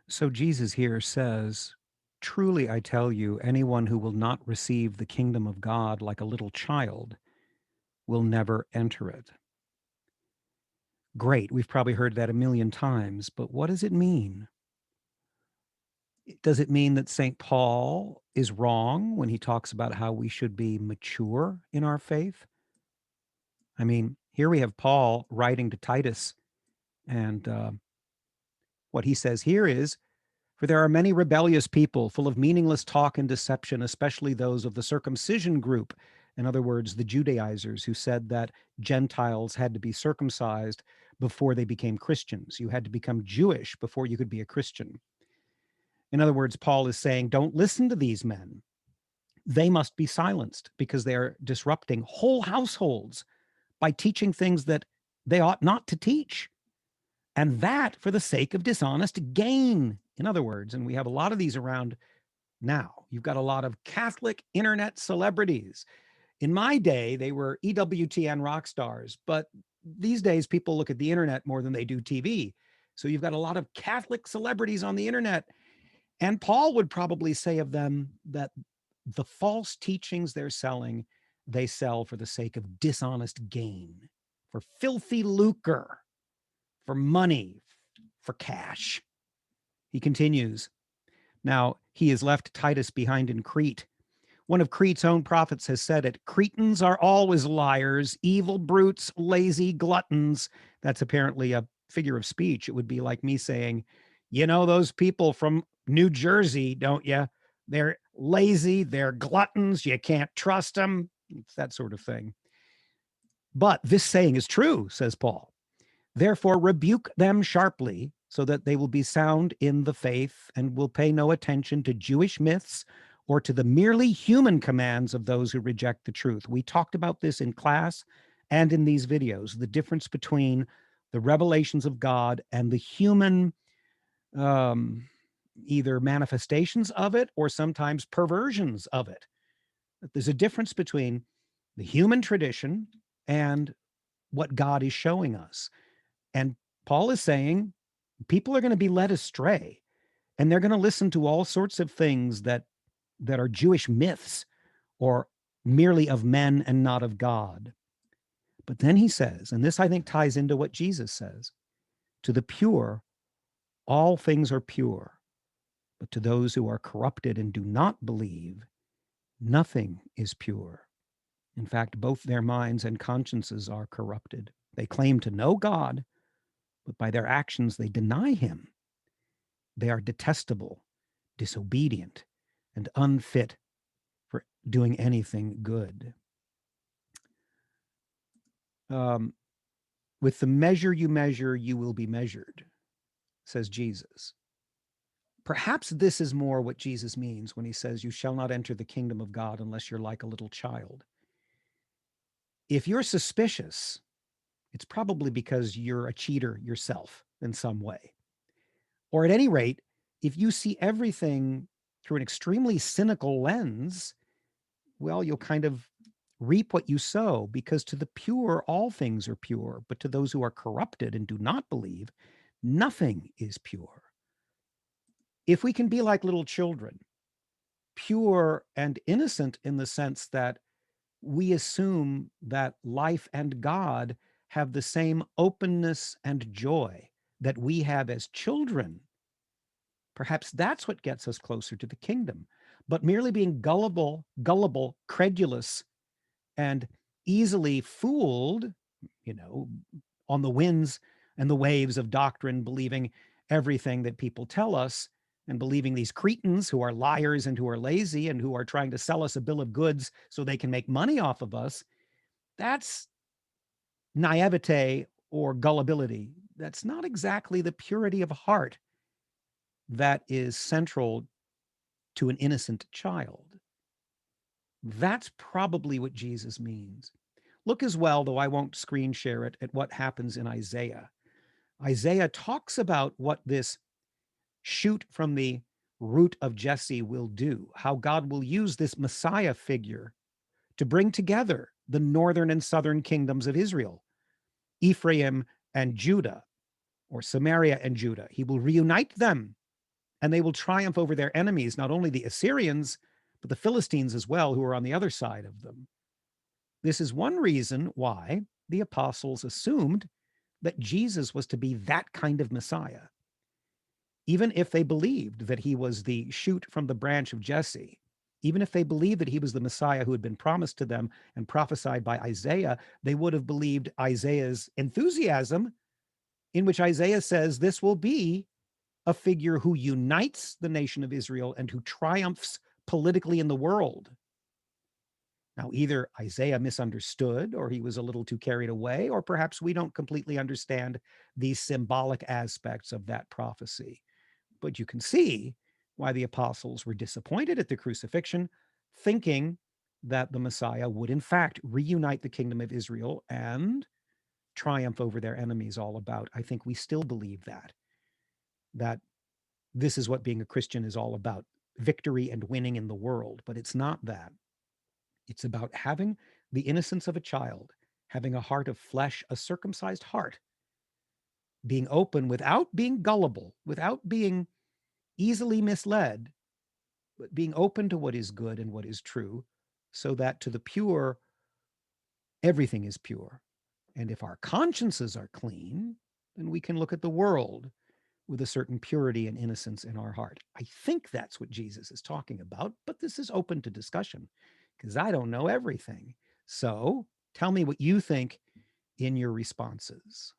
So Jesus here says, "Truly I tell you, anyone who will not receive the kingdom of God like a little child will never enter it." Great. We've probably heard that a million times, but what does it mean? Does it mean that St. Paul is wrong when he talks about how we should be mature in our faith? I mean, here we have Paul writing to Titus, and what he says here is, "For there are many rebellious people full of meaningless talk and deception, especially those of the circumcision group." In other words, the Judaizers who said that Gentiles had to be circumcised before they became Christians. You had to become Jewish before you could be a Christian. In other words, Paul is saying, don't listen to these men. They must be silenced because they are disrupting whole households by teaching things that they ought not to teach. And that for the sake of dishonest gain. In other words, and we have a lot of these around now. You've got a lot of Catholic internet celebrities. In my day, they were EWTN rock stars, but these days people look at the internet more than they do TV. So you've got a lot of Catholic celebrities on the internet. And Paul would probably say of them that the false teachings they're selling, they sell for the sake of dishonest gain, for filthy lucre, for money, for cash. He continues, "Now he has left Titus behind in Crete. One of Crete's own prophets has said it. Cretans are always liars, evil brutes, lazy gluttons." That's apparently a figure of speech. It would be like me saying, "You know those people from New Jersey, don't you? They're lazy, they're gluttons, you can't trust them." It's that sort of thing. "But this saying is true," says Paul. "Therefore, rebuke them sharply, so that they will be sound in the faith and will pay no attention to Jewish myths or to the merely human commands of those who reject the truth." We talked about this in class and in these videos, the difference between the revelations of God and the human um, either manifestations of it or sometimes perversions of it. There's a difference between the human tradition and what God is showing us. And Paul is saying people are going to be led astray and they're going to listen to all sorts of things that are Jewish myths or merely of men and not of God. But then he says, and this I think ties into what Jesus says, to the pure, all things are pure, but to those who are corrupted and do not believe, nothing is pure. In fact, both their minds and consciences are corrupted. They claim to know God, but by their actions they deny him. They are detestable, disobedient, and unfit for doing anything good. Um, with the measure you measure, you will be measured, says Jesus. Perhaps this is more what Jesus means when he says, "You shall not enter the kingdom of God unless you're like a little child." If you're suspicious, it's probably because you're a cheater yourself in some way. Or at any rate, if you see everything through an extremely cynical lens, well, you'll kind of reap what you sow, because to the pure, all things are pure, but to those who are corrupted and do not believe, nothing is pure. If we can be like little children, pure and innocent in the sense that we assume that life and God have the same openness and joy that we have as children, perhaps that's what gets us closer to the kingdom. But merely being gullible, credulous, and easily fooled, you know, on the winds and the waves of doctrine, believing everything that people tell us, and believing these cretins who are liars and who are lazy and who are trying to sell us a bill of goods so they can make money off of us, that's naivete or gullibility. That's not exactly the purity of heart that is central to an innocent child. That's probably what Jesus means. Look as well, though I won't screen share it, at what happens in Isaiah. Isaiah talks about what this shoot from the root of Jesse will do, how God will use this Messiah figure to bring together the northern and southern kingdoms of Israel, Ephraim and Judah, or Samaria and Judah. He will reunite them and they will triumph over their enemies, not only the Assyrians, but the Philistines as well, who are on the other side of them. This is one reason why the apostles assumed that Jesus was to be that kind of Messiah. Even if they believed that he was the shoot from the branch of Jesse, even if they believed that he was the Messiah who had been promised to them and prophesied by Isaiah, they would have believed Isaiah's enthusiasm, in which Isaiah says this will be a figure who unites the nation of Israel and who triumphs politically in the world. Now, either Isaiah misunderstood, or he was a little too carried away, or perhaps we don't completely understand these symbolic aspects of that prophecy. But you can see why the apostles were disappointed at the crucifixion, thinking that the Messiah would in fact reunite the kingdom of Israel and triumph over their enemies all about. I think we still believe that this is what being a Christian is all about, victory and winning in the world. But it's not that. It's about having the innocence of a child, having a heart of flesh, a circumcised heart, being open without being gullible, without being easily misled, but being open to what is good and what is true, so that to the pure, everything is pure. And if our consciences are clean, then we can look at the world with a certain purity and innocence in our heart. I think that's what Jesus is talking about, but this is open to discussion because I don't know everything. So tell me what you think in your responses.